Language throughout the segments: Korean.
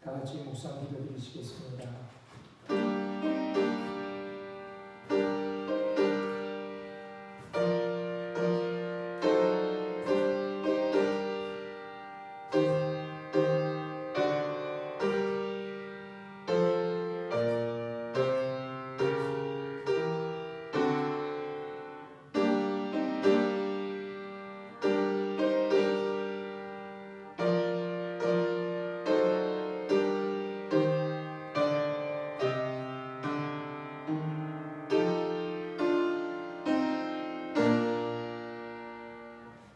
다 같이 묵상 기도드리시겠습니다.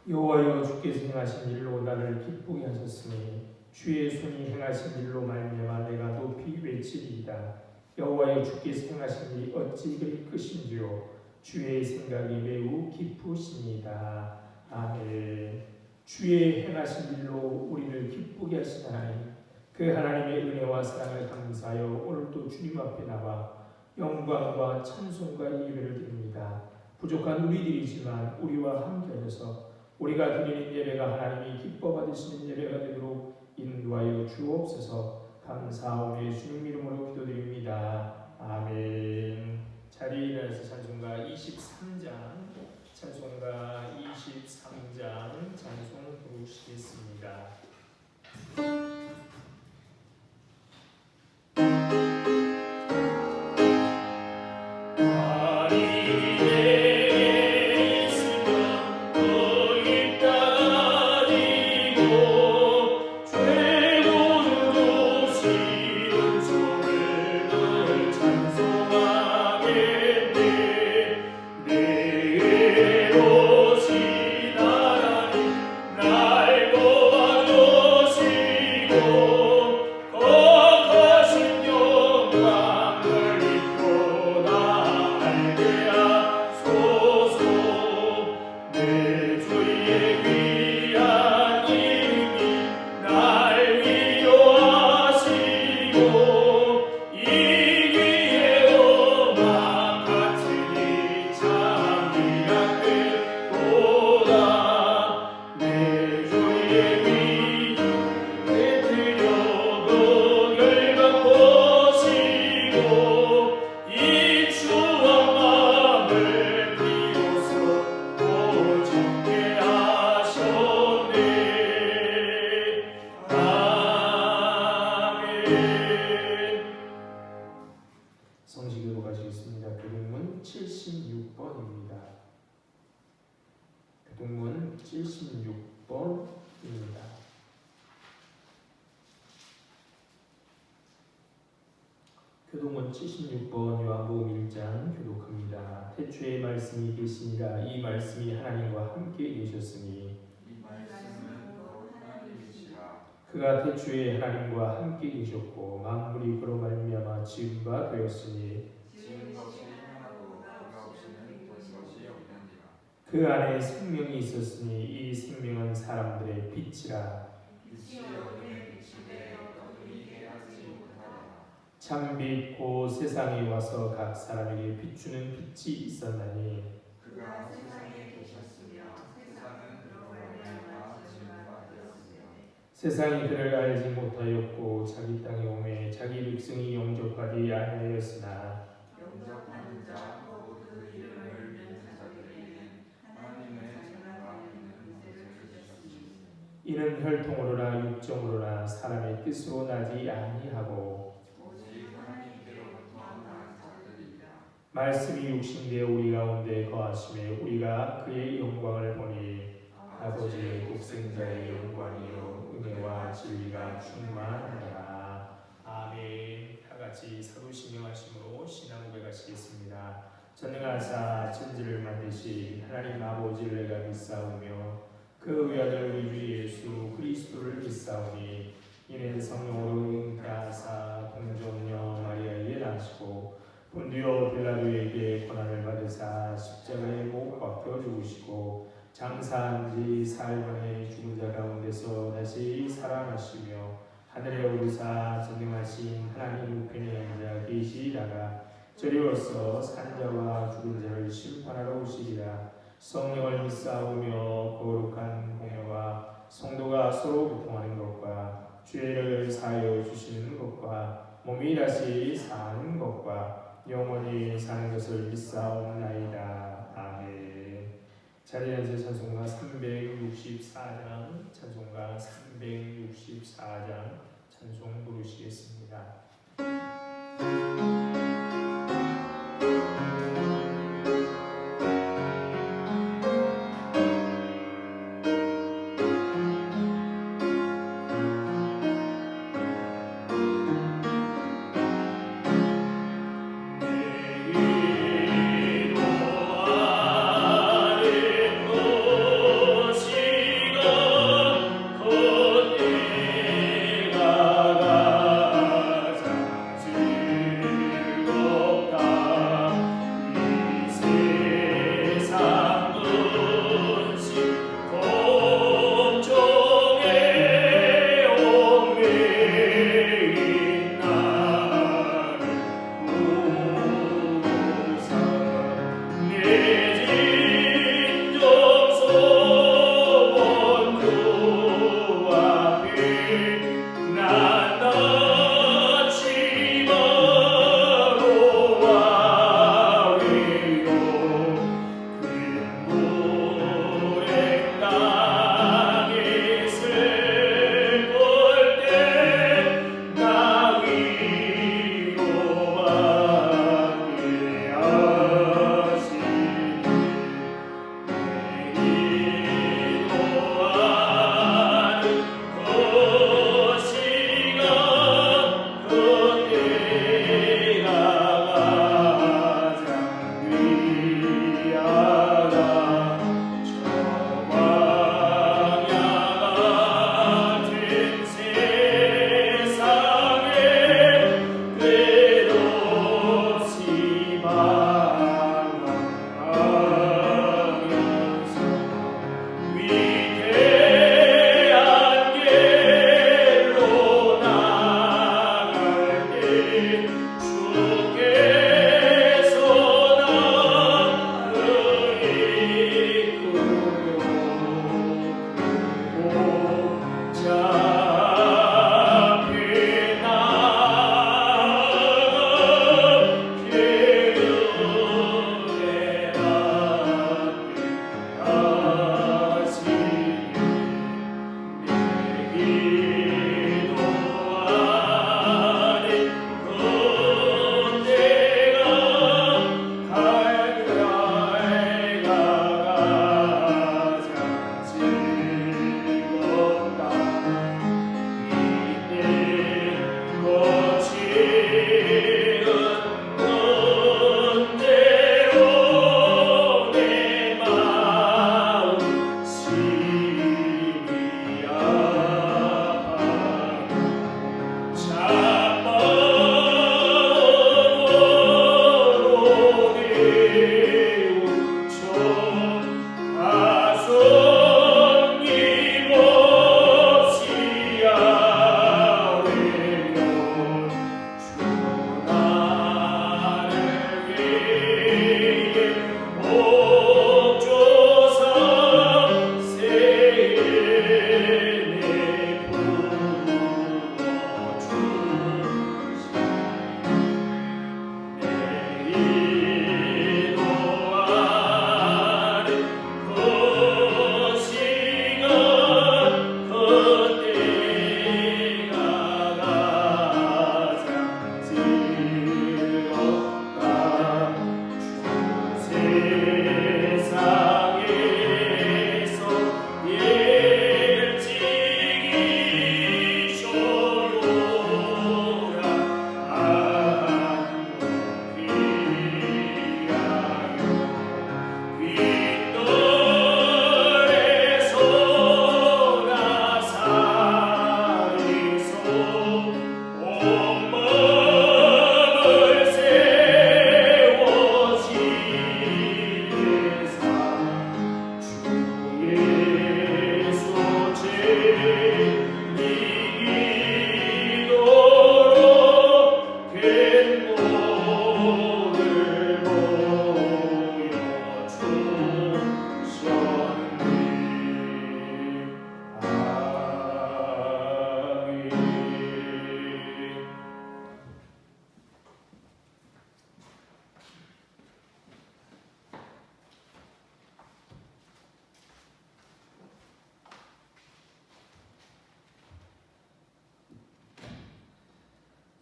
여호와여, 주께서 행하신 일로 나를 기쁘게 하셨으니 주의 손이 행하신 일로 말미암아 내가 높이 외치리이다. 여호와여, 주께서 행하신 일이 어찌 그리 크신지요. 주의 생각이 매우 깊으시니이다. 아멘. 주의 행하신 일로 우리를 기쁘게 하신 하나님, 그 하나님의 은혜와 사랑을 감사하여 오늘도 주님 앞에 나와 영광과 찬송과 예배를 드립니다. 부족한 우리들이지만 우리와 함께 하셔서 우리가 드리는 예배가 하나님이 기뻐 받으시는 예배가 되도록 인도하여 주옵소서. 감사하오며 주님 이름으로 기도드립니다. 아멘. 자리에 일어나서 찬송가 23장 찬송 부르시겠습니다. 성시교로 가시겠습니다. 교동문 76번입니다. 교동문 76번입니다. 교동문 76번 요한복음 1장 교독합니다. 태초에 말씀이 계시니라. 이 말씀이 하나님과 함께 계셨으니 이 말씀은 곧 하나님이시라. 그가 태초에 하나님과 함께 계셨고 만물이 그로 말미암아 지은 바 되었으니 지은 것이 하나도 그가 없이는 된 것이 없느니라. 그 안에 생명이 있었으니 이 생명은 사람들의 빛이라. 빛이 어둠에 비치되 어둠이 깨닫지 못하더라. 참빛 곧 세상에 와서 각 사람에게 비추는 빛이 있었나니 그가 세상에 계셨으며 세상은 그로 말미암아 지은 바 되었으며 세상이 그를 알지 못하였고 자기 땅에 오매 자기 백성이 영접하지 아니하였으나 영접하는 자 곧 그 이름을 믿는 자들에게는 하나님의 자녀가 되는 권세를 주셨으니 이는 혈통으로나 육정으로나 사람의 뜻으로 나지 아니하고 오직 하나님께로부터 난 자들이라. 말씀이 육신되어 우리 가운데 거하심에 우리가 그의 영광을 보니 아버지의 독생자의 영광이요 은혜와 진리가 충만하라. 아멘. 다같이 사도신경하심으로 신앙 고백하시겠습니다. 전능하사 천지를 만드신 하나님 아버지를 내가 믿사오며 그 외아들 우리 주 예수 그리스도를 믿사오니 이는 성령으로 잉태하사 동정녀 마리아에게 나시고 본디오 빌라도에게 고난을 받으사 십자가에 못 박혀 죽으시고 장사한 지 사흘 만에 죽은 자 가운데서 다시 살아나시며 하늘에 오르사 전능하신 하나님 우편에 앉아 계시다가 저리로서 산자와 죽은 자를 심판하러 오시리라. 성령을 믿사오며 거룩한 공회와 성도가 서로 교통하는 것과 죄를 사하여 주시는 것과 몸이 다시 사는 것과 영원히 사는 것을 믿사옵나이다. 아멘. 자리에 앉아 찬송가 364장 찬송가 364장 찬송 부르시겠습니다. 주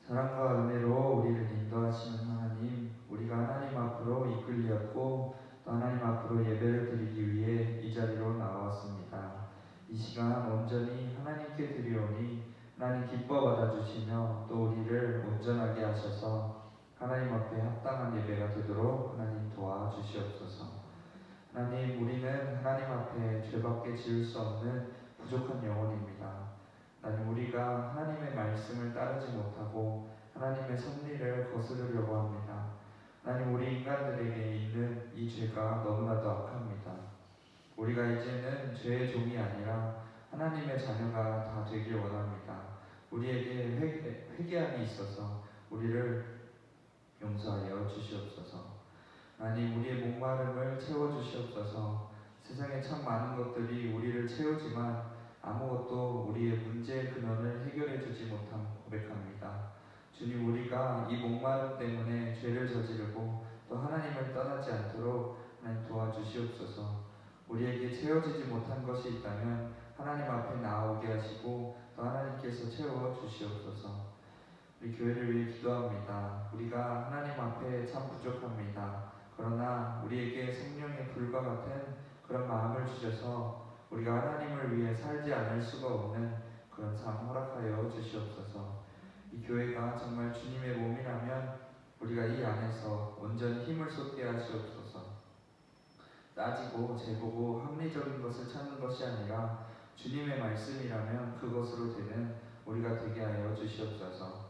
사랑과 은혜로 우리를 인도하시는 하나님, 우리가 하나님 앞으로 이끌리었고 또 하나님 앞으로 예배를 드리기 위해 이 자리로 나왔습니다. 이 시간 온전히 하나님께 드리오니 하나님 기뻐 받아주시며 또 우리를 온전하게 하셔서 하나님 앞에 합당한 예배가 되도록 하나님 도와주시옵소서. 하나님, 우리는 하나님 앞에 죄밖에 지을 수 없는 부족한 영혼입니다. 하나님, 우리가 하나님의 말씀을 따르지 못하고 하나님의 섭리를 거스르려고 합니다. 하나님, 우리 인간들에게 있는 이 죄가 너무나도 악합니다. 우리가 이제는 죄의 종이 아니라 하나님의 자녀가 다 되길 원합니다. 우리에게 회개함이 있어서 우리를 용서하여 주시옵소서. 하나님, 우리의 목마름을 채워주시옵소서. 세상에 참 많은 것들이 우리를 채우지만 아무것도 우리의 문제의 근원을 해결해 주지 못함 고백합니다. 주님, 우리가 이 목마름 때문에 죄를 저지르고 또 하나님을 떠나지 않도록 하나님 도와주시옵소서. 우리에게 채워지지 못한 것이 있다면 하나님 앞에 나오게 하시고 또 하나님께서 채워주시옵소서. 우리 교회를 위해 기도합니다. 우리가 하나님 앞에 참 부족합니다. 그러나 우리에게 성령의 불과 같은 그런 마음을 주셔서 우리가 하나님을 위해 살지 않을 수가 없는 그런 삶 허락하여 주시옵소서. 이 교회가 정말 주님의 몸이라면 우리가 이 안에서 온전히 힘을 쏟게 하시옵소서. 따지고 재보고 합리적인 것을 찾는 것이 아니라 주님의 말씀이라면 그것으로 되는 우리가 되게 하여 주시옵소서.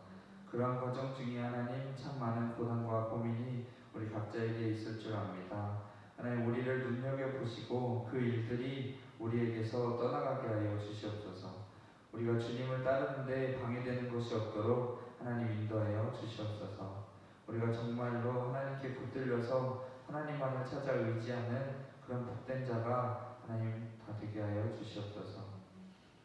그러한 과정 중에 하나님, 참 많은 고난과 고민이 우리 각자에게 있을 줄 압니다. 하나님, 우리를 눈여겨보시고 그 일들이 우리에게서 떠나가게 하여 주시옵소서. 우리가 주님을 따르는데 방해되는 것이 없도록 하나님 인도하여 주시옵소서. 우리가 정말로 하나님께 붙들려서 하나님만을 찾아 의지하는 그런 복된 자가 하나님 다 되게 하여 주시옵소서.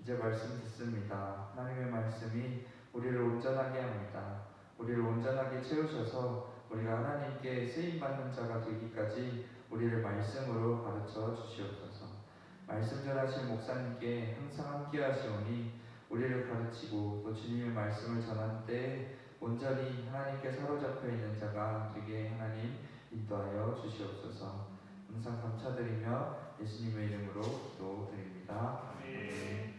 이제 말씀 듣습니다. 하나님의 말씀이 우리를 온전하게 합니다. 우리를 온전하게 채우셔서 우리가 하나님께 쓰임받는 자가 되기까지 우리를 말씀으로 가르쳐 주시옵소서. 말씀 전하실 목사님께 항상 함께 하시오니 우리를 가르치고 또 주님의 말씀을 전할 때 온전히 하나님께 사로잡혀 있는 자가 되게 하나님 인도하여 주시옵소서. 항상 감사드리며 예수님의 이름으로 기도드립니다. 아멘.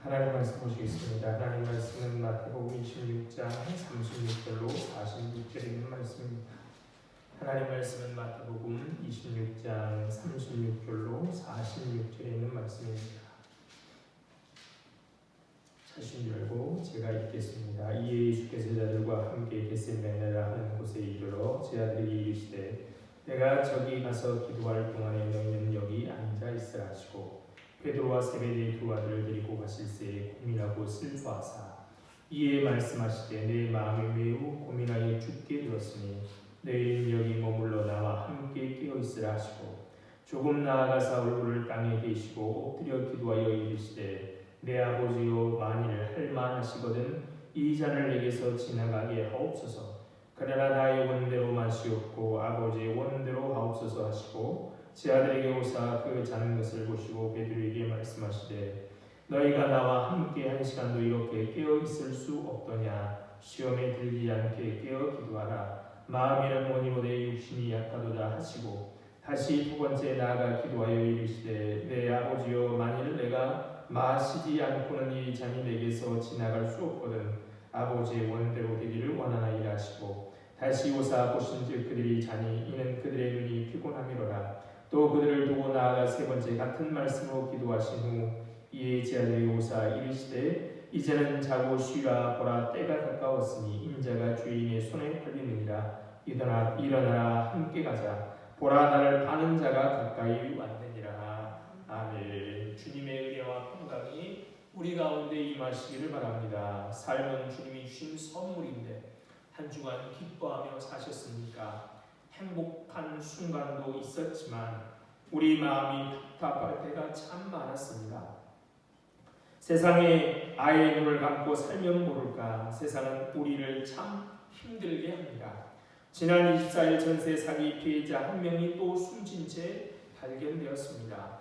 하나님 말씀 보시겠습니다. 하나님 말씀은 마태복음 26장 36절로 46절에 있는 말씀입니다. 하나님 말씀은 마태복음 26장 36절로 46절에 있는 말씀입니다. 찾으신 줄 알고 제가 읽겠습니다. 이에 예수께서 제자들과 함께 겟세마네라 하는 곳에 이르러 제자들이 이르시되 내가 저기 가서 기도할 동안에 너희는 여기 앉아 있으라 하시고 베드로와 세베대의 두 아들을 데리고 가실새에 고민하고 슬퍼하사 이에 말씀하시되 내 마음이 매우 고민하여 죽게 되었으니 너희는 여기 머물러 나와 함께 깨어있으라 하시고 조금 나아가사 얼굴을 땅에 대시고 엎드려 기도하여 이르시되 내 아버지여 만일 할만하시거든 이 잔을 내게서 지나가게 하옵소서. 그러나 나의 원대로 마시옵고 아버지의 원대로 하옵소서 하시고 제 아들에게 오사 그 자는 것을 보시고 베드로에게 말씀하시되 너희가 나와 함께 한 시간도 이렇게 깨어 있을 수 없더냐. 시험에 들지 않게 깨어 기도하라. 마음에는 원이로되 육신이 약하도다 하시고 다시 두 번째 나아가 기도하여 이르시되 내 아버지여 만일 내가 마시지 않고는 이 잔이 내게서 지나갈 수 없거든 아버지의 원대로 되기를 원하나이다 하시고 다시 오사 보신즉 그들이 자니 이는 그들의 눈이 피곤함이로라. 또 그들을 두고 나아가 세 번째 같은 말씀으로 기도하신 후 이에 제 아들이 오사 이르시되 이제는 자고 쉬라. 보라 때가 가까웠으니 인자가 주인의 손에 팔리느니라. 일어나라 함께 가자. 보라 나를 파는 자가 가까이 왔느니라. 아멘. 주님의 은혜와 평강이 우리 가운데 임하시기를 바랍니다. 삶은 주님이 주신 선물인데 한 주간 기뻐하며 사셨습니까? 행복한 순간도 있었지만 우리 마음이 답답할 때가 참 많았습니다. 세상에 아이의 눈을 감고 살면 모를까 세상은 우리를 참 힘들게 합니다. 지난 24일 전세 사기 피해자 한 명이 또 숨진 채 발견되었습니다.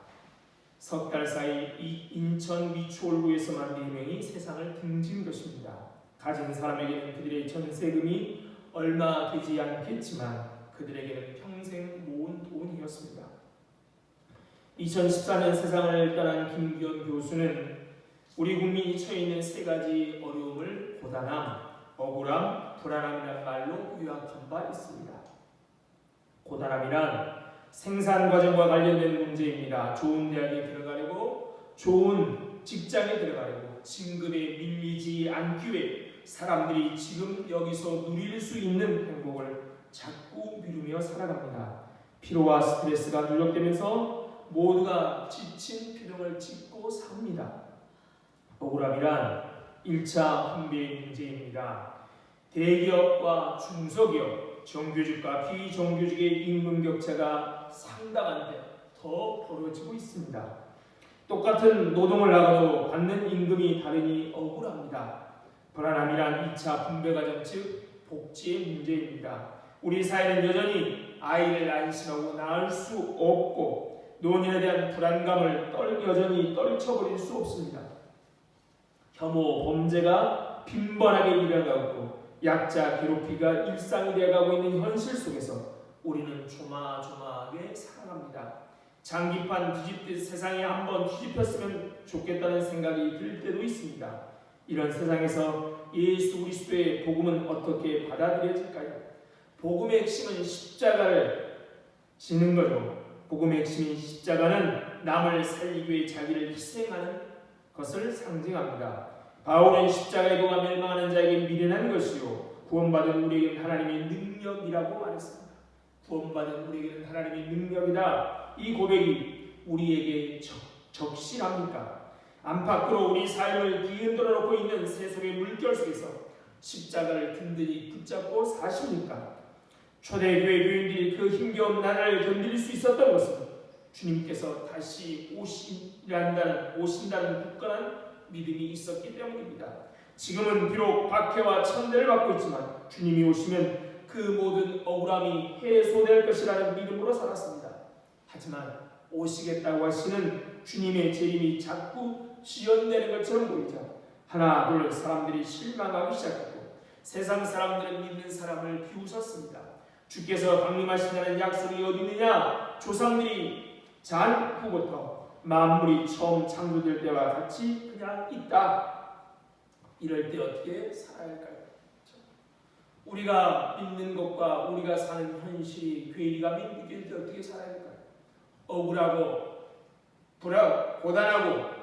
석 달 사이 인천 미추홀구에서만 4명이 세상을 등진 것입니다. 가진 사람에게는 그들의 전세금이 얼마 되지 않겠지만 그들에게는 평생 모은 돈이었습니다. 2014년 세상을 떠난 김기현 교수는 우리 국민이 처해 있는 3가지 어려움을 고단함, 억울함, 불안함이라는 말로 요약한 바 있습니다. 고단함이란 생산 과정과 관련된 문제입니다. 좋은 대학에 들어가려고, 좋은 직장에 들어가려고 진급에 밀리지 않기 위해 사람들이 지금 여기서 누릴 수 있는 행복을 자꾸 미루며 살아갑니다. 피로와 스트레스가 누적되면서 모두가 지친 표정을 짓고 삽니다. 억울함이란 1차 분배의 문제입니다. 대기업과 중소기업, 정규직과 비정규직의 임금 격차가 상당한데 더 벌어지고 있습니다. 똑같은 노동을 하고도 받는 임금이 다르니 억울합니다. 불안함이란 2차 분배 과정 즉 복지의 문제입니다. 우리 사회는 여전히 아이를 안심하고 낳을 수 없고 노인에 대한 불안감을 여전히 떨쳐버릴 수 없습니다. 혐오, 범죄가 빈번하게 일어나고 약자 괴롭히가 일상이 되어가고 있는 현실 속에서 우리는 조마조마하게 살아갑니다. 장기판 뒤집듯 세상에 한번 뒤집혔으면 좋겠다는 생각이 들 때도 있습니다. 이런 세상에서 예수 그리스도의 복음은 어떻게 받아들여질까요? 복음의 핵심은 십자가를 지는 거죠. 복음의 핵심인 십자가는 남을 살리기 위해 자기를 희생하는 것을 상징합니다. 바울은 십자가의 도가 멸망하는 자에게 미련한 것이요 구원받은 우리에게는 하나님의 능력이라고 말했습니다. 구원받은 우리에게는 하나님의 능력이다. 이 고백이 우리에게 적실합니까? 안팎으로 우리 삶을 뒤흔들어 놓고 있는 세속의 물결 속에서 십자가를 든든히 붙잡고 사십니까? 초대교회 교인들이 그 힘겨운 나날을 견딜 수 있었던 것은 주님께서 다시 오신다는 굳건한 믿음이 있었기 때문입니다. 지금은 비록 박해와 천대를 받고 있지만 주님이 오시면 그 모든 억울함이 해소될 것이라는 믿음으로 살았습니다. 하지만 오시겠다고 하시는 주님의 재림이 자꾸 지연되는 것처럼 보이자 하나 둘 사람들이 실망하기 시작했고 세상 사람들은 믿는 사람을 비웃었습니다. 주께서 강림하신다는 약속이 어디 있느냐? 조상들이 잔 후부터 만물이 처음 창조될 때와 같이 그냥 있다. 이럴 때 어떻게 살아야 할까요? 우리가 믿는 것과 우리가 사는 현실이 괴리감이 느낄 때 어떻게 살아야 할까요? 억울하고 고단하고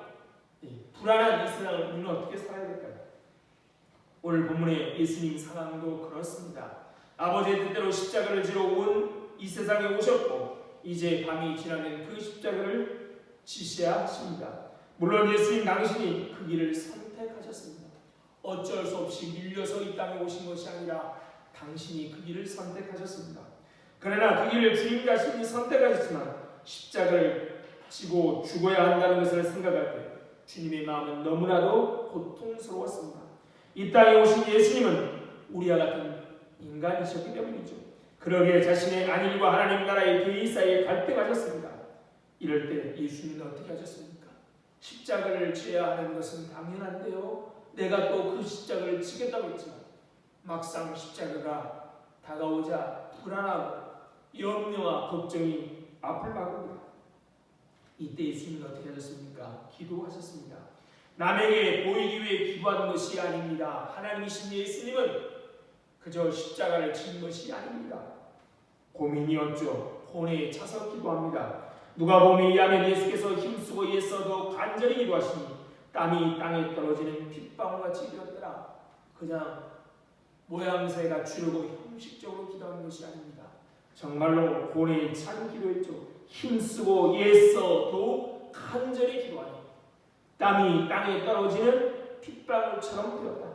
불안한 이 세상을 우리는 어떻게 살아야 될까요? 오늘 본문의 예수님 상황도 그렇습니다. 아버지의 뜻대로 십자가를 지러 온 이 세상에 오셨고 이제 밤이 지나면 그 십자가를 지셔야 하십니다. 물론 예수님 당신이 그 길을 선택하셨습니다. 어쩔 수 없이 밀려서 이 땅에 오신 것이 아니라 당신이 그 길을 선택하셨습니다. 그러나 그 길을 주님 자신이 선택하셨지만 십자가를 지고 죽어야 한다는 것을 생각할 때 주님의 마음은 너무나도 고통스러웠습니다. 이 땅에 오신 예수님은 우리와 같은 인간이셨기 때문이죠. 그러기에 자신의 안일과 하나님 나라의 대의 사이에 갈등하셨습니다. 이럴 때 예수님은 어떻게 하셨습니까? 십자가를 져야 하는 것은 당연한데요. 내가 또 그 십자가를 지겠다고 했지만 막상 십자가가 다가오자 불안하고 염려와 걱정이 앞을 막습니다. 이때 예수님은 어떻게 하셨습니까? 기도하셨습니다. 남에게 보이기 위해 기도하는 것이 아닙니다. 하나님이신 예수님은 그저 십자가를 진 것이 아닙니다. 고민이었죠. 혼에 차서 기도합니다. 누가복음에 의하면 예수께서 힘쓰고 애써도 간절히 기도하시니 땀이 땅에 떨어지는 핏방울같이 되었더라. 그냥 모양새에 갖추려고 형식적으로 기도하는 것이 아닙니다. 정말로 혼에 찬 기도했죠. 힘쓰고 애써도 간절히 기도하니 땀이 땅에 떨어지는 핏방울처럼 되었다.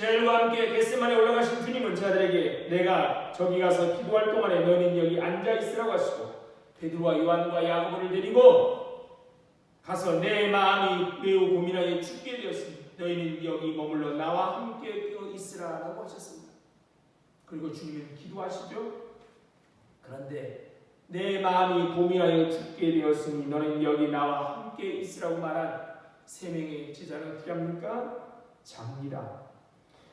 제자들과 함께 겟세마네 올라가신 주님은 제자들에게 내가 저기 가서 기도할 동안에 너희는 여기 앉아 있으라고 하시고 베드로와 요한과 야고보를 데리고 가서 내 마음이 매우 고민하여 죽게 되었으니 너희는 여기 머물러 나와 함께 깨어 있으라라고 하셨습니다. 그리고 주님은 기도하시죠. 그런데 내 마음이 고민하여 죽게 되었으니 너는 여기 나와 함께 있으라고 말한 세 명의 제자는 어떻게 합니까? 잡니다.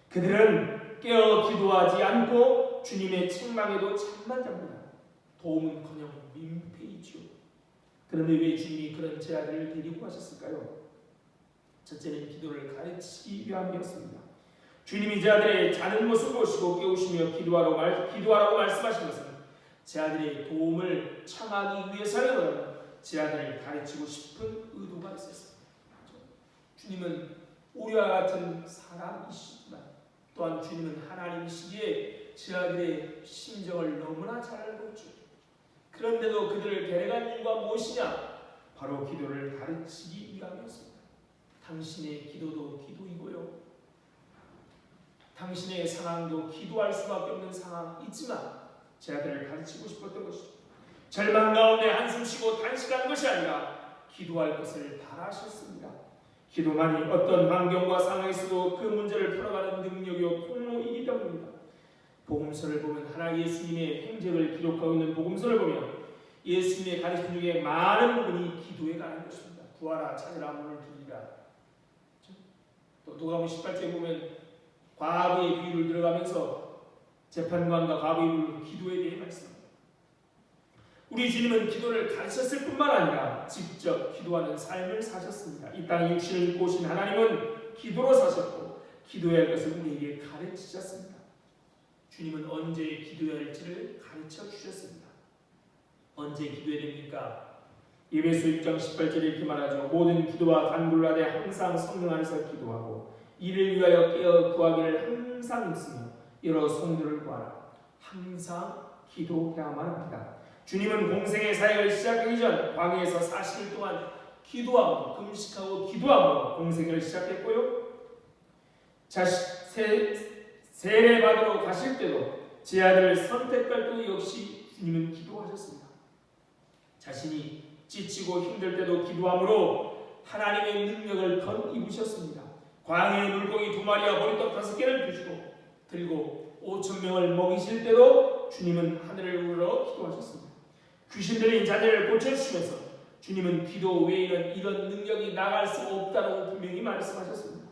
그들은 깨어 기도하지 않고 주님의 책망에도 잠만 잡니다. 도움은커녕 민폐이지요. 그런데 왜 주님이 그런 제자들을 데리고 가셨을까요? 첫째는 기도를 가르치기 위함이었습니다. 주님이 제자들의 자는 모습을 보시고 깨우시며 기도하라고 말씀하신 것은 제자들의 도움을 청하기 위해서는 제자들을 가르치고 싶은 의도가 있었습니다. 주님은 우리와 같은 사람이시지만 또한 주님은 하나님이시기에 제자들의 심정을 너무나 잘 알고 있죠. 그런데도 그들을 데려간 이유가 무엇이냐? 바로 기도를 가르치기 위함이었습니다. 당신의 기도도 기도이고요. 당신의 상황도 기도할 수밖에 없는 상황이지만 제자들을 가르치고 싶었던 것이죠. 절망 가운데 한숨 쉬고 단식하는 것이 아니라 기도할 것을 바라셨습니다. 기도만이 어떤 환경과 상황에서도 그 문제를 풀어가는 능력이요 통로이기 때문입니다. 복음서를 보면 하나님 예수님의 행적을 기록하고 있는 복음서를 보면 예수님의 가르침 중에 많은 부분이 기도에 관한 것입니다. 구하라 찾으라 문을 두드리라. 또 누가복음 18장에 보면 과부의 비유를 들어가면서 재판관과 과부의 비유로 기도에 대해 말씀합니다. 우리 주님은 기도를 가르쳤을 뿐만 아니라 직접 기도하는 삶을 사셨습니다. 이 땅에 육신을 입고 오신 하나님은 기도로 사셨고 기도해야 할 것을 우리에게 가르치셨습니다. 주님은 언제 기도해야 할지를 가르쳐 주셨습니다. 언제 기도해야 됩니까? 에베소 6장 18절에 이렇게 말하죠. 모든 기도와 간구를 하되 항상 성령 안에서 기도하고 이를 위하여 깨어 구하기를 항상 있으며 여러 성도를 구하라. 항상 기도해야만 합니다. 주님은 공생의 사역을 시작하기 전 광야에서 40일 동안 기도하고 금식하고 기도하고 공생을 시작했고요. 세례 받으러 가실 때도 제 아들을 선택할 때도 역시 주님은 기도하셨습니다. 자신이 지치고 힘들 때도 기도함으로 하나님의 능력을 덧입으셨습니다. 광야의 물고기 2마리와 보리떡 5개를 들고 5,000명을 먹이실 때도 주님은 하늘을 우러러 기도하셨습니다. 귀신 들린 자녀를 고쳐주시면서 주님은 기도 외에는 이런 능력이 나갈 수 없다고 분명히 말씀하셨습니다.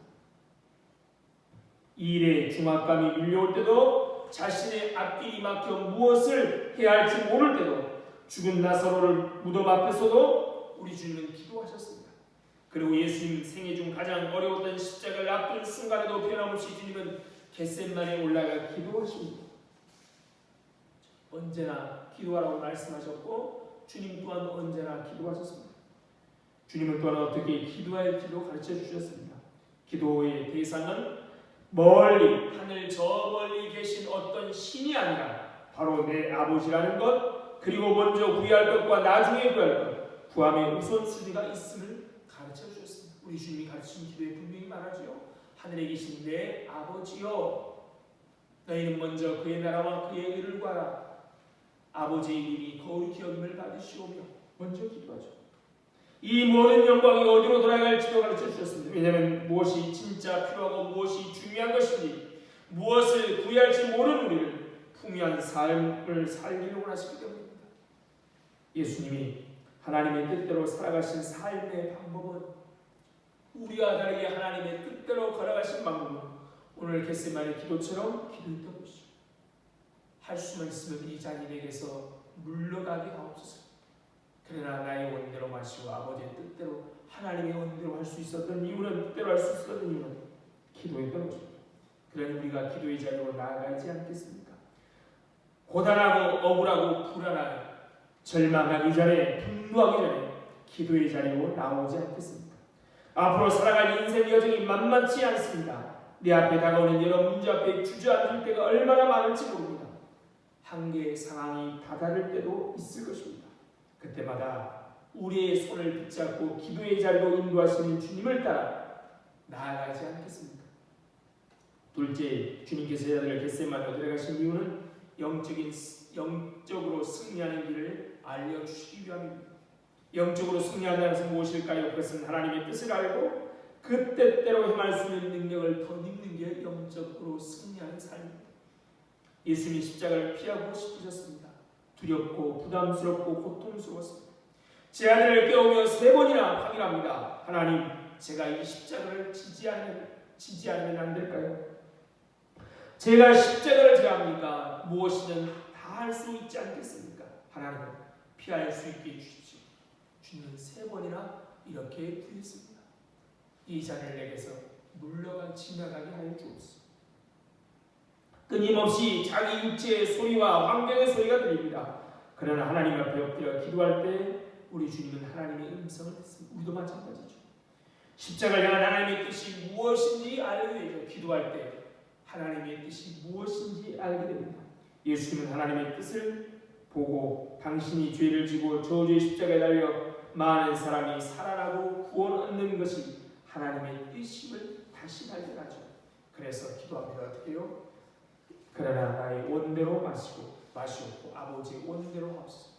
이 일에 중압감이 밀려올 때도 자신의 앞길이 막혀 무엇을 해야 할지 모를 때도 죽은 나사로를 무덤 앞에서도 우리 주님은 기도하셨습니다. 그리고 예수님 생애 중 가장 어려웠던 십자가를 앞둔 순간에도 변함없이 주님은 겟세마네에 올라가 기도하십니다. 언제나 기도하라고 말씀하셨고 주님 또한 언제나 기도하셨습니다. 주님은 또한 어떻게 기도해야 할지도 가르쳐 주셨습니다. 기도의 대상은 멀리 하늘 저 멀리 계신 어떤 신이 아니라 바로 내 아버지라는 것, 그리고 먼저 구해야 할 것과 나중에 구할 것, 구함의 우선순위가 있음을 가르쳐 주셨습니다. 우리 주님이 가르치신 기도에 분명히 말하죠. 하늘에 계신 내 아버지여, 너희는 먼저 그의 나라와 그의 의를 구하라. 아버지의 이름이 거룩히 여김을 받으시오며 먼저 기도하죠. 이 모든 영광이 어디로 돌아갈지도 가르쳐 주셨습니다. 왜냐하면 무엇이 진짜 필요하고 무엇이 중요한 것인지, 무엇을 구해야 할지 모르는 우리를 풍요한 삶을 살기를 원하시기 때문입니다. 예수님이 하나님의 뜻대로 살아가신 삶의 방법은, 우리와 다르게 하나님의 뜻대로 걸어가신 방법은 오늘 겟세마네 기도처럼 기도했던 것이죠. 할 수만 있으면 이 잔인에게서 물러가게 하옵소서. 그러나 나의 원대로 마시고 아버지의 뜻대로, 하나님의 원대로 할 수 있었던 이유는, 뜻대로 할 수 있었던 이유는 기도했던 것입니다. 그러니 우리가 기도의 자리로 나아가지 않겠습니까? 고단하고 억울하고 불안하고 절망하기 전에, 분노하기 전에 기도의 자리로 나오지 않겠습니까? 앞으로 살아갈 인생 여정이 만만치 않습니다. 내 앞에 다가오는 여러 문제 앞에 주저앉을 때가 얼마나 많을지 모릅니다. 한계의 상황이 다다를 때도 있을 것입니다. 그때마다 우리의 손을 붙잡고 기도의 자리로 인도하시는 주님을 따라 나아가지 않겠습니까? 둘째, 주님께서 제자들을 겟세마네로 데려가신 이유는 영적으로 승리하는 길을 알려주시기 위함입니다. 영적으로 승리한다는 것은 무엇일까요? 그것은 하나님의 뜻을 알고 그 뜻대로 행할 수 있는 능력을 더 입는 게 영적으로 승리하는 삶입니다. 예수님이 십자가를 피하고 싶으셨습니다. 두렵고 부담스럽고 고통스러웠습니다. 제 아들을 깨우며 3번이나 확인합니다. 하나님, 제가 이 십자가를 지지하면 안 될까요? 제가 십자가를 제압합니까? 무엇이든 다 할 수 있지 않겠습니까? 하나님, 피할 수 있게 해주십시오. 주님은 3번이나 이렇게 구했습니다. 이 잔을 내게서 물러가 지나가게 하여 주옵소서. 끊임없이 자기 육체의 소리와 환경의 소리가 들립니다. 그러나 하나님 앞에 엎드려 기도할 때 우리 주님은 하나님의 음성을 듣습니다. 우리도 마찬가지죠. 십자가를 향한 하나님의 뜻이 무엇인지 알게 되죠. 기도할 때 하나님의 뜻이 무엇인지 알게 됩니다. 예수님은 하나님의 뜻을 보고 당신이 죄를 지고 저주의 십자가에 달려 많은 사람이 살아나고 구원 얻는 것이 하나님의 뜻임을 다시 발견하죠. 그래서 기도합니다. 어떻게 해요? 그러나 나의 원대로 마시옵고 아버지의 원대로 하옵소서.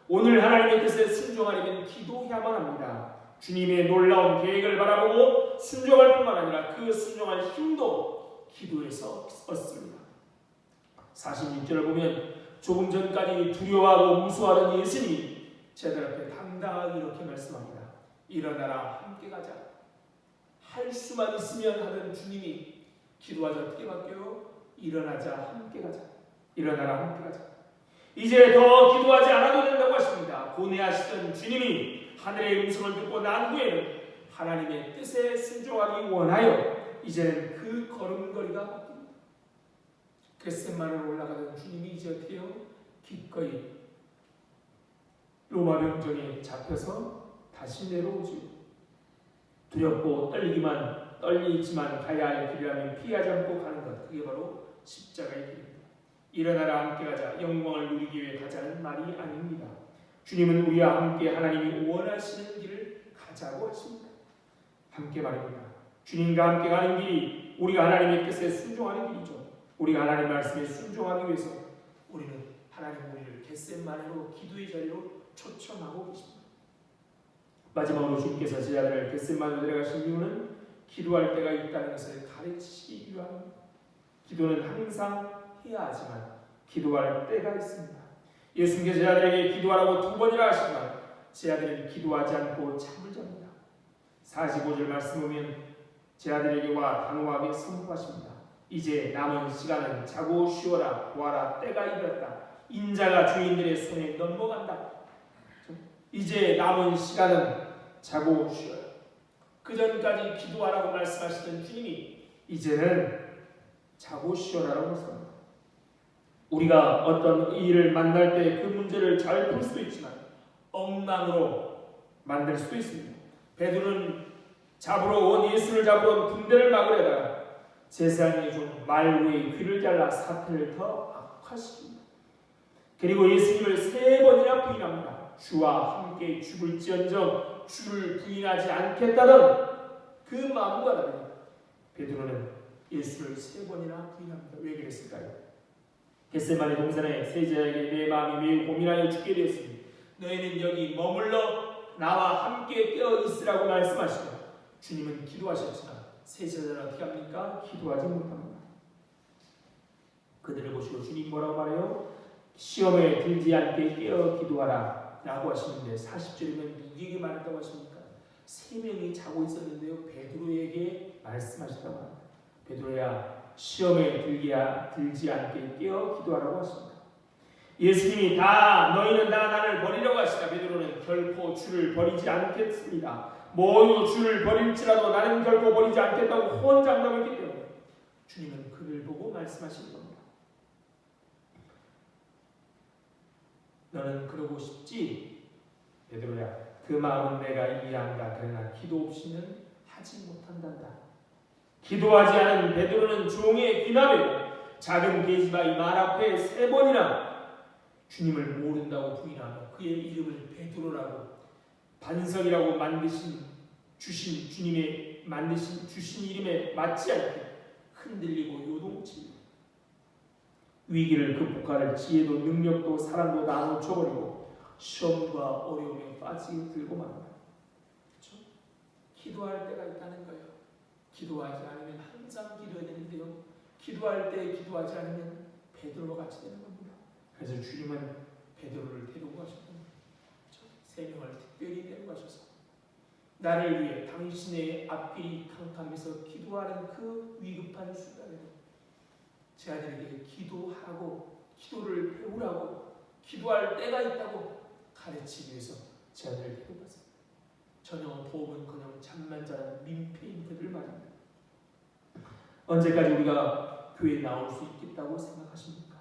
오늘 하나님의 뜻에 순종하려면 기도해야만 합니다. 주님의 놀라운 계획을 바라보고 순종할 뿐만 아니라 그 순종할 힘도 기도에서 얻습니다. 46절을 보면 조금 전까지 두려워하고 무서워하던 예수님이 제자들 앞에 당당하게 이렇게 말씀합니다. 일어나라, 함께 가자. 할 수만 있으면 하던 주님이 기도하자 어떻게 바뀌어요? 일어나자, 함께 가자. 일어나라, 함께 가자. 이제 더 기도하지 않아도 된다고 하십니다. 고뇌하시던 주님이 하늘의 음성을 듣고 난 후에는 하나님의 뜻에 순종하기 원하여 이제는 그 걸음걸이가 바뀝니다. 겟세마네로 올라가던 주님이 이제 어떻게 해요? 기꺼이 로마 병정에 잡혀서 다시 내려오죠. 두렵고 떨리지만 가야 할 길이라면 피하지 않고 가는 것, 그게 바로 십자가의 길입니다. 일어나라, 함께 가자. 영광을 누리기 위해 가자는 말이 아닙니다. 주님은 우리와 함께 하나님이 원하시는 길을 가자고 하십니다. 함께 말입니다. 주님과 함께 가는 길이 우리가 하나님의 뜻에 순종하는 길이죠. 우리가 하나님 말씀에 순종하기 위해서 우리는 하나님 우리를 겟세마네로 기도의 자리로 초청하고 계십니다. 마지막으로 주님께서 제자들을 겟세마네로 데려가신 이유는 기도할 때가 있다는 것을 가르치시기 위함입니다. 기도는 항상 해야 하지만 기도할 때가 있습니다. 예수님께서 제자들에게 기도하라고 2번이나 하시지만 제자들은 기도하지 않고 잠을 잡니다. 45절 말씀 보면 제자들에게와 단호하게 선포하십니다. 이제 남은 시간은 자고 쉬어라. 보아라, 때가 이르렀다. 인자가 죄인들의 손에 넘어간다. 이제 남은 시간은 자고 쉬어라. 그 전까지 기도하라고 말씀하시던 주님이 이제는 자고 쉬어라라고 말씀합니다. 우리가 어떤 일을 만날 때 그 문제를 잘 풀 수도 있지만 엉망으로 만들 수도 있습니다. 베드로는 예수를 잡으러 온 군대를 막으려다가 제사장이 좀 말 위에 귀를 잘라 사태를 더 악화시킵니다. 그리고 예수님을 3번이나 부인합니다. 주와 함께 죽을지언정 주를 부인하지 않겠다던 그 마음과 다르게 베드로는 예수를 3번이나 부인합니다. 왜 그랬을까요? 겟세마네 동산에 세 제자에게 내 마음이 매우 고민하여 죽게 되었으니 너희는 여기 머물러 나와 함께 깨어 있으라고 말씀하시고 주님은 기도하셨지만 세 제자는 어떻게 합니까? 기도하지 못합니다. 그들을 보시고 주님 뭐라고 말해요? 시험에 들지 않게 깨어 기도하라 라고 하시는데 40절이면 누구에게 말했다고 하십니까? 3명이 자고 있었는데요, 베드로에게 말씀하셨다고 합니다. 베드로야, 시험에 들지 않게 깨어 기도하라고 하십니다. 예수님이 너희는 다 나를 버리려고 하시다. 베드로는 결코 주를 버리지 않겠습니다. 모두 주를 버릴지라도 나는 결코 버리지 않겠다고 호언장담했기 때문에 주님은 그를 보고 말씀하시는 겁니다. 너는 그러고 싶지? 베드로야, 그 마음은 내가 이해한다. 그러나 기도 없이는 하지 못한단다. 기도하지 않은 베드로는 종의 귀납이고 작은 계집아이 말 앞에 3번이나 주님을 모른다고 부인하며 그의 이름을 베드로라고 반석이라고 주신 이름에 맞지 않게 흔들리고 요동칩니다. 위기를 극복할 지혜도 능력도 사랑도 다 놓쳐버리고 시험과 어려움에 빠지게 들고 맙니다. 그렇죠? 기도할 때가 있다는 거예요. 기도하지 않으면 항상 기도해야 되는데요. 기도할 때 기도하지 않으면 베드로와 같이 되는 겁니다. 그래서 주님은 베드로를 데리고 가셨습니다. 그렇죠? 세 명을 특별히 데려가셔서 나를 위해 당신의 앞길이 캄캄해서 기도하는 그 위급한 순간에도 제 아들에게 기도하고 기도를 배우라고 기도할 때가 있다고 가르치기 위해서 제 아들을 데려갔습니다. 전혀 도움은커녕 잠만 자는 민폐인들을 말합니다. 언제까지 우리가 교회에 나올 수 있겠다고 생각하십니까?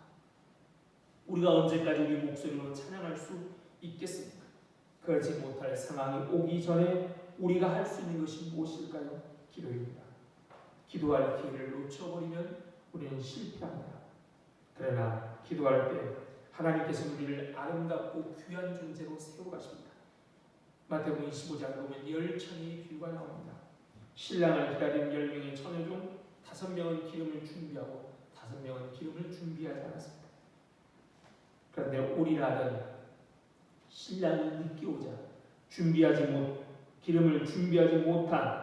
우리가 언제까지 우리 목소리로 찬양할 수 있겠습니까? 그러지 못할 상황이 오기 전에 우리가 할 수 있는 것이 무엇일까요? 기도입니다. 기도할 기회를 놓쳐버리면 우리는 실패합니다. 그러나 기도할 때 하나님께서 우리를 아름답고 귀한 존재로 세워가십니다. 마태복음 25장에 보면 10처녀의 비유가 나옵니다. 신랑을 기다리는 10명의 처녀 중 5명은 기름을 준비하고 5명은 기름을 준비하지 않았습니다. 그런데 오리라는 신랑이 늦게 오자 기름을 준비하지 못한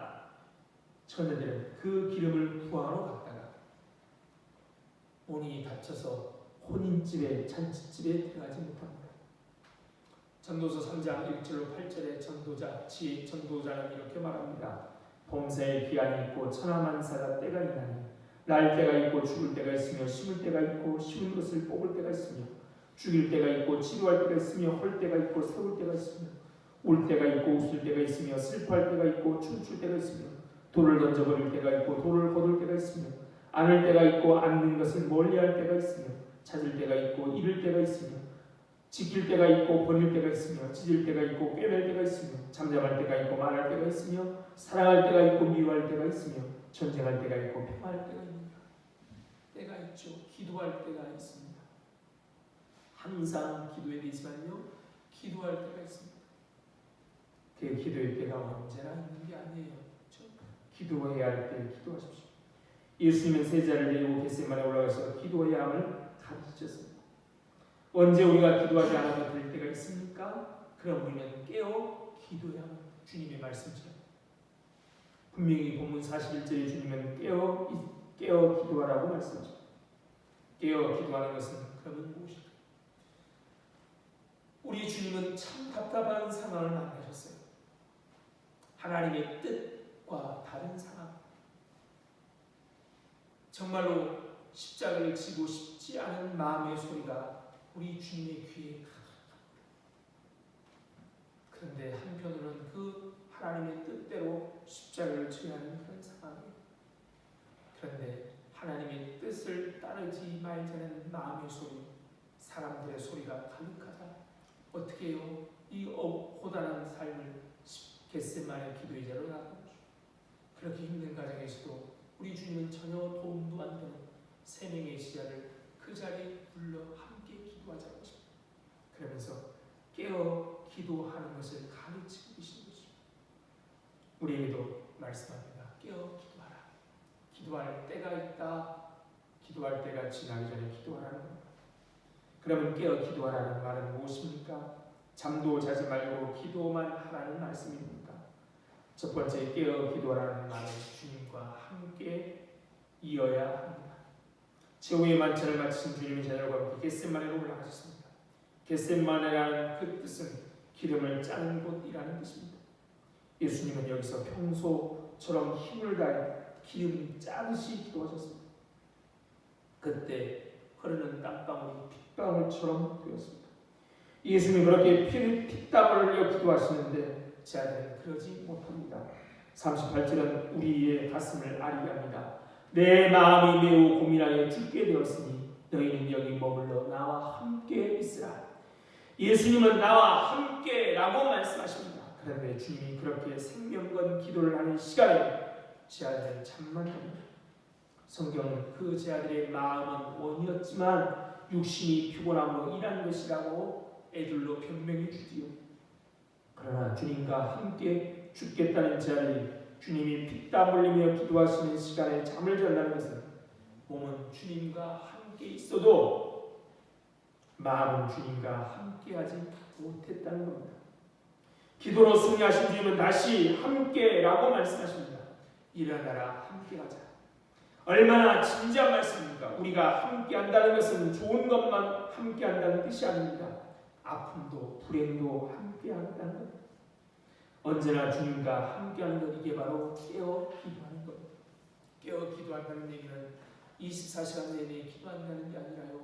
처녀들은 그 기름을 구하러 갔다가 본인이 다쳐서 혼인집에 잔치집에 들어가지 못합니다. 전도서 3장 1절로 8절에 전도자는 이렇게 말합니다. 범사에 기한이 있고 천하만사가 때가 있나니 날 때가 있고 죽을 때가 있으며 심을 때가 있고 심은 것을 뽑을 때가 있으며 죽일 때가 있고 치료할 때가 있으며 헐 때가 있고 세울 때가 있으며 울 때가 있고 웃을 때가 있으며 슬퍼할 때가 있고 춤출 때가 있으며 돌을 던져버릴 때가 있고 돌을 거둘 때가 있으며 안을 때가 있고 안는 것을 멀리할 때가 있으며 찾을 때가 있고 잃을 때가 있으며 지킬 때가 있고 버릴 때가 있으며 찢을 때가 있고 꿰맬 때가 있으며 잠잠할 때가 있고 말할 때가 있으며 사랑할 때가 있고 미워할 때가 있으며 전쟁할 때가 있고 평화할 때가 있느니라. 때가 있죠. 기도할 때가 있습니다. 항상 기도해야 되지만요. 기도할 때가 있습니다. 그 기도의 때가 언제나 있는 게 아니에요. 그렇죠? 기도해야 할 때 기도하십시오. 예수님은 세자를 데리고 겟세마네 올라가서 기도해야 함을 가르치셨습니다. 언제 우리가 기도하지 않아도 될 때가 있습니까? 그럼 우리는 깨어 기도해야 합니다. 주님의 말씀처럼. 분명히 본문 41절에 주님은 깨어 기도하라고 말씀하십니다. 깨어 기도하는 것은 그러면 무엇일까요? 우리 주님은 참 답답한 상황을 만나셨어요. 하나님의 뜻과 다른 상황. 정말로 십자가를 지고 싶지 않은 마음의 소리가 우리 주님의 귀에 가득합니다. 그런데 한편으로는 그 하나님의 뜻대로 십자가를 져야 하는 그런 상황이에요. 그런데 하나님의 뜻을 따르지 말자는 마음의 소리, 사람들의 소리가 가득하다. 어떻게 해요? 이 고단한 삶을 겟세마네 기도의자로 나가죠. 그렇게 힘든 가정에서도 우리 주님은 전혀 도움도 안 되는 3명의 제자를 그 자리에 불러 함께 기도하자고 하십니다. 그러면서 깨어 기도하는 것을 가르치고 계신 것입니다. 우리에게도 말씀합니다. 깨어 기도하라. 기도할 때가 있다. 기도할 때가 지나기 전에 기도하라는 겁니다. 그러면 깨어 기도하라는 말은 무엇입니까? 잠도 자지 말고 기도만 하라는 말씀입니까? 첫 번째 깨어 기도하라는 말은 주님과 함께 이어야 합니다. 최후의 만찬을 마치신 주님의 제자들과 함께 겟세마네로 올라가셨습니다. 겟세마네라는 그 뜻은 기름을 짜는 곳이라는 뜻입니다. 예수님은 여기서 평소처럼 힘을 다해 기름 짜듯이 기도하셨습니다. 그때 흐르는 땀방울이 핏방울처럼 되었습니다. 예수님이 그렇게 핏땀을 흘려 기도하시는데 제 아들은 그러지 못합니다. 38절은 우리의 가슴을 아리게 합니다. 내 마음이 매우 고민하여 죽게 되었으니 너희는 여기 머물러 나와 함께 있으라. 예수님은 나와 함께라고 말씀하십니다. 그런데 주님이 그렇게 생명건 기도를 하는 시간에 제 아들은 잠만 잡니다. 성경은 그 제 아들의 마음은 원이었지만 육신이 피곤함으로 일한 것이라고 애들로 변명해 주지요. 그러나 주님과 함께 죽겠다는 제 아들이 주님이 피땀 흘리며 기도하시는 시간에 잠을 잔다는 것은 몸은 주님과 함께 있어도 마음은 주님과 함께하지 못했다는 겁니다. 기도로 승리하신 주님은 다시 함께라고 말씀하십니다. 일어나라 함께하자. 얼마나 진지한 말씀입니까? 우리가 함께한다는 것은 좋은 것만 함께한다는 뜻이 아닙니다. 아픔도 불행도 함께한다는 것. 언제나 주님과 함께하는 것, 이게 바로 깨어 기도하는 겁니다. 깨어 기도한다는 얘기는 24시간 내내 기도한다는 게 아니라요,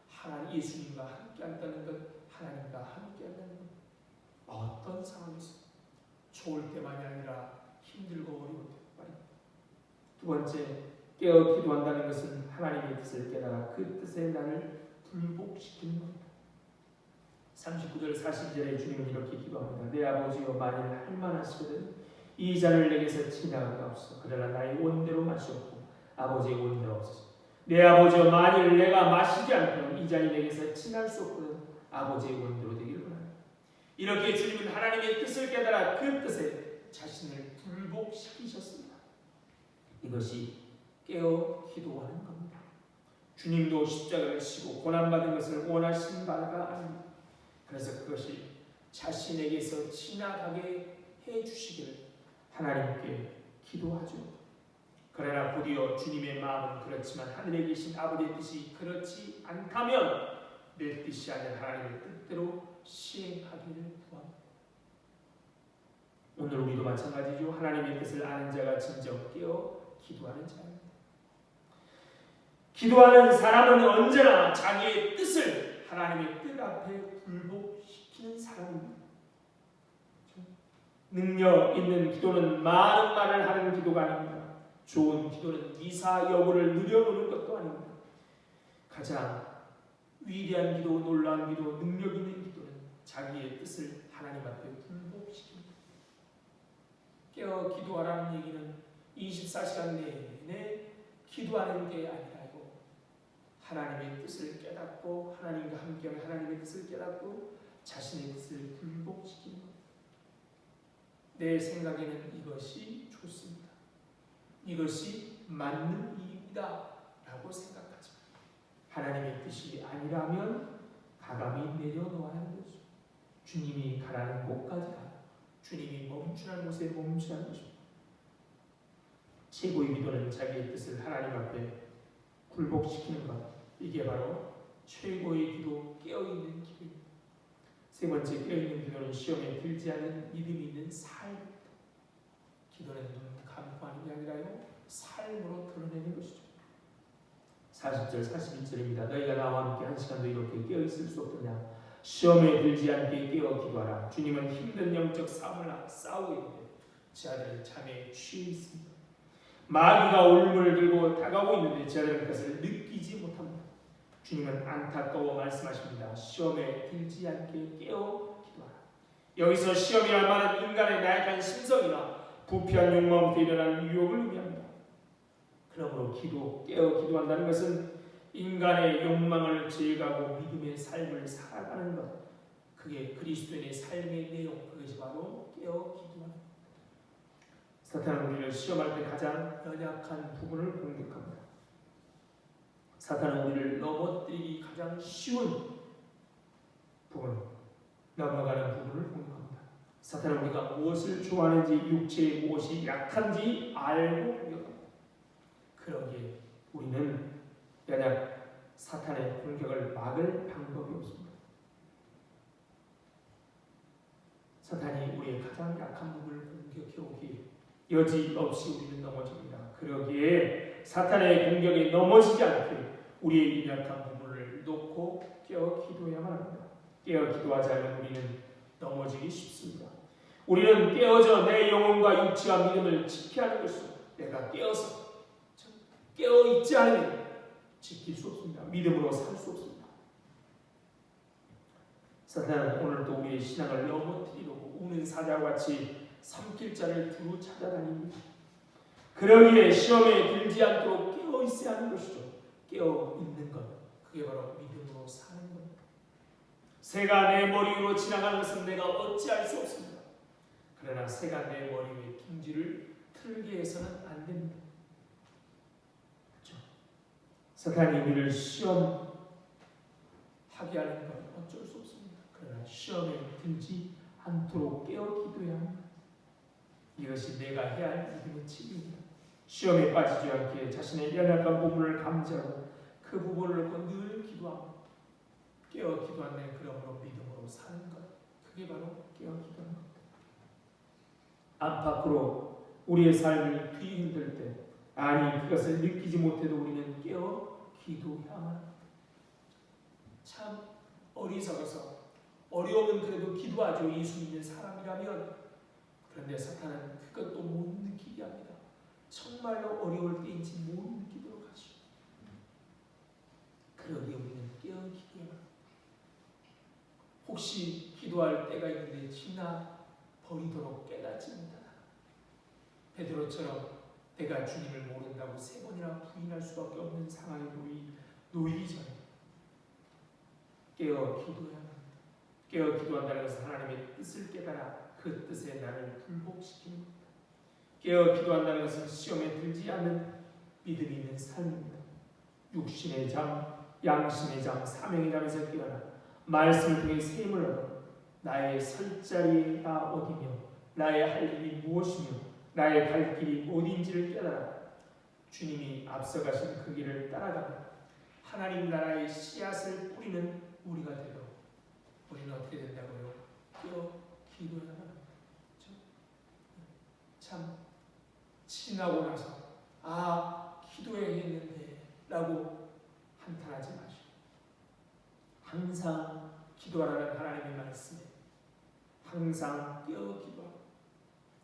하나님 예수님과 함께한다는 것, 하나님과 함께한다는 것. 어떤 상황에서 좋을 때만이 아니라 힘들고 어려울 때 말입니다. 두 번째, 깨어 기도한다는 것은 하나님의 뜻을 깨달아 그 뜻에 나를 불복시키는 겁니다. 39절 40절에 주님은 이렇게 기도합니다. 내 아버지여, 만일 할만하시거든 이 잔을 내게서 지나가게 하옵소서. 그러나 나의 원대로 마시옵고 아버지의 원대로 없소서. 내 아버지여, 만일 내가 마시지 않고는 이 잔이 내게서 지날 수 없거든 아버지의 원대로 되기를 원하노라. 이렇게 주님은 하나님의 뜻을 깨달아 그 뜻에 자신을 불복시키셨습니다. 이것이 깨어 기도하는 겁니다. 주님도 십자가를 지고 고난받은 것을 원하신 바가 아닙니다. 그래서 그것이 자신에게서 지나가게 해주시기를 하나님께 기도하죠. 그러나 곧이어 주님의 마음은 그렇지만 하늘에 계신 아버지의 뜻이 그렇지 않다면 내 뜻이 아닌 하나님의 뜻대로 시행하기를 구합니다. 오늘 우리도 마찬가지죠. 하나님의 뜻을 아는 자가 진정 깨어 기도하는 자입니다. 기도하는 사람은 언제나 자기의 뜻을 하나님의 뜻 앞에 불복시키는 사람입니다. 능력 있는 기도는 많은 말을 하는 기도가 아닙니다. 좋은 기도는 미사 여부를 누려놓는 것도 아닙니다. 가장 위대한 기도, 놀라운 기도, 능력 있는 기도는 자기의 뜻을 하나님 앞에 불복시킵니다. 깨어 기도하라는 얘기는 24시간 내내 기도하는 게 아니라요, 하나님의 뜻을 깨닫고 하나님과 함께하는 하나님의 뜻을 깨닫고 자신의 뜻을 불복시키는 것. 내 생각에는 이것이 좋습니다. 이것이 맞는 일입니다 라고 생각하지만 하나님의 뜻이 아니라면 가감히 내려놓아야 하는 거죠. 주님이 가라는 곳까지 가요. 주님이 멈추라는 곳에 멈추라는 것입니다. 최고의 기도는 자기의 뜻을 하나님 앞에 굴복시키는 것, 이게 바로 최고의 기도, 깨어있는 기도입니다. 세 번째, 깨어있는 기도는 시험에 들지 않는 믿음이 있는 삶입니다. 기도는 눈 감고 하는 게 아니라요, 삶으로 드러내는 것이죠. 40절 41절입니다. 너희가 나와 함께 한 시간도 이렇게 깨어있을 수 없느냐. 시험에 들지 않게 깨어 기도하라. 주님은 힘든 영적 싸움을 싸우고 있는데 제 아들은 잠에 취해 있습니다. 마귀가 올무를 들고 다가오고 있는데 제 아들은 그것을 느끼지 못합니다. 주님은 안타까워 말씀하십니다. 시험에 들지 않게 깨어 기도하라. 여기서 시험이란 말은 인간의 나약한 심성이나 부패한 욕망부터 일어나는 유혹을 의미합니다. 그러므로 깨어 기도한다는 것은 인간의 욕망을 제거하고 믿음의 삶을 살아가는 것, 그게 그리스도인의 삶의 내용, 그것이 바로 깨어 기도하는 것. 사탄은 우리를 시험할 때 가장 연약한 부분을 공격합니다. 사탄은 우리를 넘어뜨리기 가장 쉬운 부분, 넘어가는 부분을 공격합니다. 사탄은 우리가 무엇을 좋아하는지, 육체의 무엇이 약한지 알고 공격합니다. 그러기에 우리는 사탄의 공격을 막을 방법이 없습니다. 사탄이 우리의 가장 약한 부분을 공격해 오기에 여지없이 우리는 넘어집니다. 그러기에 사탄의 공격에 넘어지지 않게 우리의 연약한 부분을 놓고 깨어 기도해야만 합니다. 깨어 기도하지 않으면 우리는 넘어지기 쉽습니다. 우리는 깨어져 내 영혼과 육체와 믿음을 지켜야 하는 것이죠. 내가 깨어있지 않으면 지킬 수 없습니다. 믿음으로 살 수 없습니다. 사탄은 오늘도 우리의 신앙을 넘어뜨리려고 우는 사자와 같이 삼킬 자를 두루 찾아다닙니다. 그러기에 시험에 들지 않도록 깨어있어야 하는 것이죠. 깨어있는 것, 그게 바로 믿음으로 사는 겁니다. 새가 내 머리 위로 지나가는 것은 내가 어찌할 수 없습니다. 그러나 새가 내 머리 위에 둥지를 틀게 해서는 안 됩니다. 그렇죠? 사탄이 우리를 시험하게 하는 건 어쩔 수 없습니다. 그러나 시험에 들지 않도록 깨어 기도해야 합니다. 이것이 내가 해야 할 믿음의 책임입니다. 시험에 빠지지 않게 자신의 연약한 부분을 감지하고 그 부분을 놓고 늘 기도하고 깨어 기도하는 그러므로 믿음으로 사는 것, 그게 바로 깨어 기도하는 것. 안팎으로 우리의 삶이 뒤흔들 때, 아니 그것을 느끼지 못해도 우리는 깨어 기도해야만 합니다. 참 어리석어서 어려우면 그래도 기도하죠. 예수 믿는 사람이라면. 그런데 사탄은 그것도 못 느끼게 합니다. 정말로 어려울 때인지 못 느끼도록 하죠. 그러기에 우리는 깨어 기도해야 합니다. 혹시 기도할 때가 있는데 지나 버리도록 깨닫지 못하다. 베드로처럼 내가 주님을 모른다고 3번이나 부인할 수밖에 없는 상황에 놓이기 전에 깨어 기도해야 합니다. 깨어 기도한다는 것은 하나님의 뜻을 깨달아 그 뜻에 나를 굴복시키는 겁니다. 깨어 기도한다는 것은 시험에 들지 않는 믿음이 있는 삶입니다. 육신의 잠, 양심의 잠, 사명의 잠에서 깨어나 말씀을 통해 세임을 얻어 나의 설 자리가 어디며 나의 할 일이 무엇이며 나의 갈 길이 어디인지를 깨달아 주님이 앞서가신 그 길을 따라가며 하나님 나라의 씨앗을 뿌리는 우리가 되도록 우리는 어떻게 된다고요? 깨어 기도해야 합니다. 참 지나고 나서 기도해야 했는데 라고 한탄하지 마시고 항상 기도하라는 하나님의 말씀에 항상 깨어 기도하고,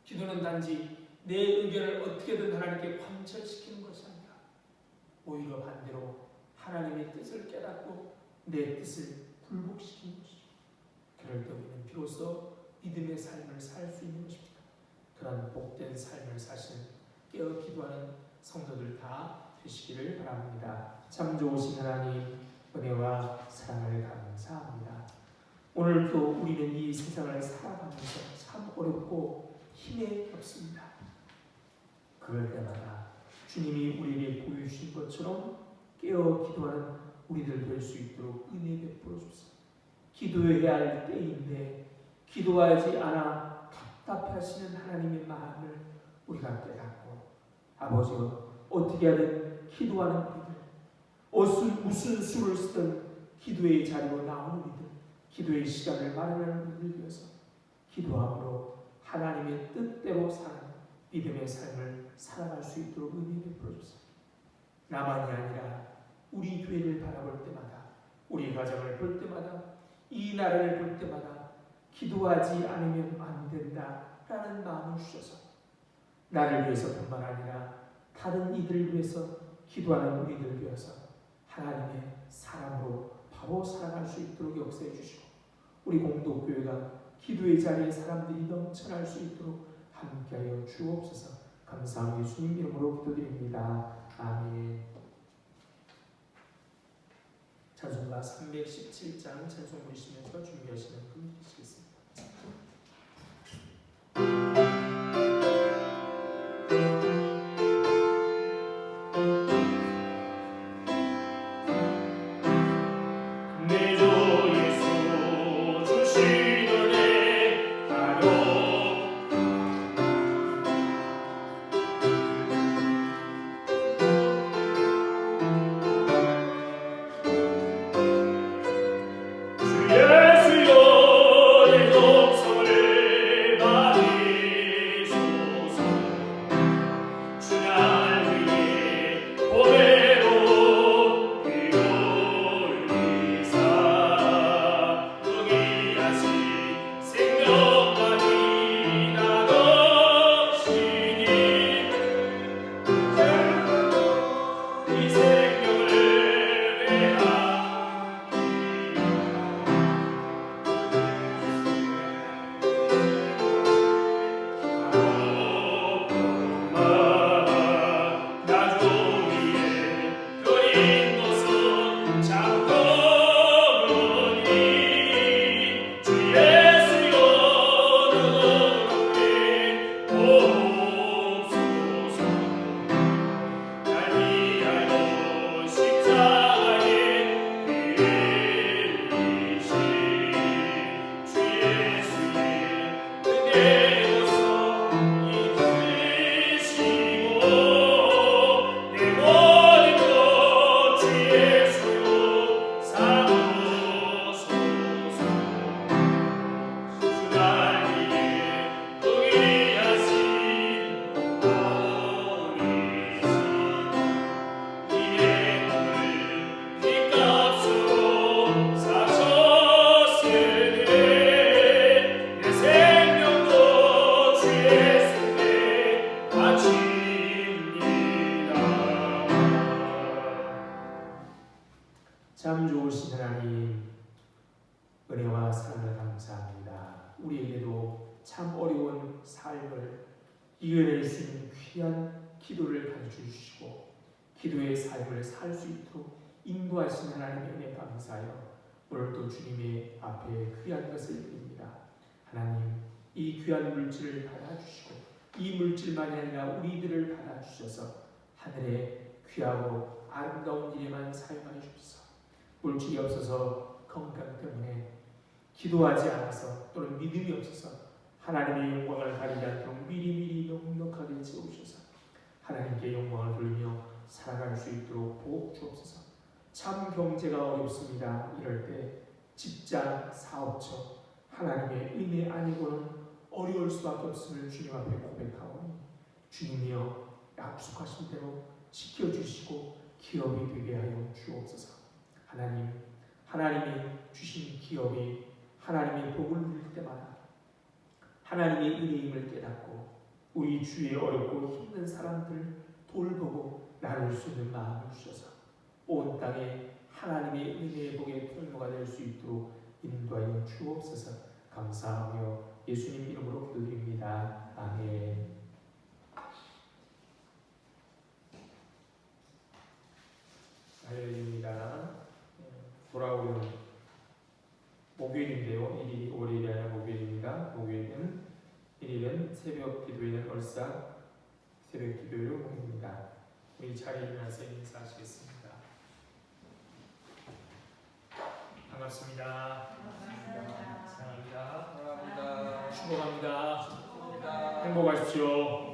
기도는 단지 내 의견을 어떻게든 하나님께 관철시키는 것이 아니라 오히려 반대로 하나님의 뜻을 깨닫고 내 뜻을 굴복시키는 것이죠. 그럴 때 우리는 비로소 믿음의 삶을 살 수 있는 것입니다. 그런 복된 삶을 사시는 깨어 기도하는 성도들 다 되시기를 바랍니다. 참 좋으신 하나님, 은혜와 사랑을 감사합니다. 오늘도 우리는 이 세상을 살아가면서 참 어렵고 힘에 없습니다. 그럴 때마다 주님이 우리에게 보여주신 것처럼 깨어 기도하는 우리들 될 수 있도록 은혜 베풀어 주소서. 기도해야 할 때인데 기도하지 않아 답답하시는 하나님의 마음을 우리가 깨닫고, 아버지여 어떻게 하든 기도하는 우리들, 무슨 수를 쓰든 기도의 자리로 나오는 우리들, 기도의 시간을 마련하는 우리들 위해서 기도함으로 하나님의 뜻대로 사는 믿음의 삶을 살아갈 수 있도록 은혜 베풀어 주소서. 나만이 아니라 우리 교회를 바라볼 때마다, 우리 가정을 볼 때마다, 이 나라를 볼 때마다 기도하지 않으면 안 된다라는 마음을 주셔서 나를 위해서뿐만 아니라 다른 이들을 위해서 기도하는 우리들 위해서 하나님의 사람으로 바로 살아갈 수 있도록 역사해 주시고, 우리 공동교회가 기도의 자리에 사람들이 넘쳐날 수 있도록 함께하여 주옵소서. 감사하며 예수님 이름으로 기도드립니다. 아멘. 찬송가 317장 찬송 부르시면서 준비하시는 분 계시겠습니다. 참 좋으신 하나님, 은혜와 사랑을 감사합니다. 우리에게도 참 어려운 삶을 이겨낼 수 있는 귀한 기도를 가르쳐 주시고 기도의 삶을 살 수 있도록 인도하신 하나님의 은혜 감사하여 오늘도 주님의 앞에 귀한 것을 드립니다. 하나님, 이 귀한 물질을 받아주시고 이 물질만이 아니라 우리들을 받아주셔서 하늘의 귀하고 아름다운 일에만 사용하여 주옵소서. 물질이 없어서 건강 때문에 기도하지 않아서 또는 믿음이 없어서 하나님의 영광을 가리지 않도록 미리미리 넉넉하게 채우셔서 하나님께 영광을 돌리며 살아갈 수 있도록 복 주옵소서. 참 경제가 어렵습니다. 이럴 때 직장, 사업처 하나님의 은혜 아니고는 어려울 수밖에 없음을 주님 앞에 고백하오니 주님이여 약속하신 대로 지켜주시고 기업이 되게 하여 주옵소서. 하나님, 하나님이 주신 기업이 하나님의 복을 누릴 때마다 하나님의 은혜임을 깨닫고 우리 주위에 어렵고 힘든 사람들 돌보고 나눌 수 있는 마음을 주셔서 온 땅에 하나님의 은혜의 복의 통로가 될 수 있도록 인도하여 주옵소서. 감사하며 예수님 이름으로 기도드립니다. 아멘. 할렐루야. 돌아오는 목요일인데요. 1일이 월요일이 아니라 목요일입니다. 목요일은 1일은 새벽 기도회는 얼싸 새벽 기도회로 모입니다. 우리 자리에 일어나서 인사하시겠습니다. 반갑습니다. 사랑합니다. 축복합니다. 행복하십시오.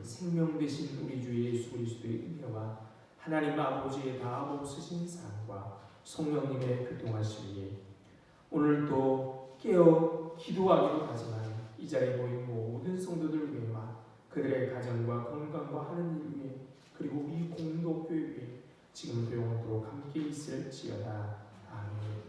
생명 되신 우리 주 예수 그리스도의 은혜와 하나님 아버지의 다 없으신 사랑과 성령님의 교통하심이 오늘도 깨어 기도하기로 하지만 이 자리에 모인 모든 성도들 위해와 그들의 가정과 건강과 하는 일 위해 그리고 우리 공동교회 위해 지금도 영원토록 함께 있을지어다. 아멘.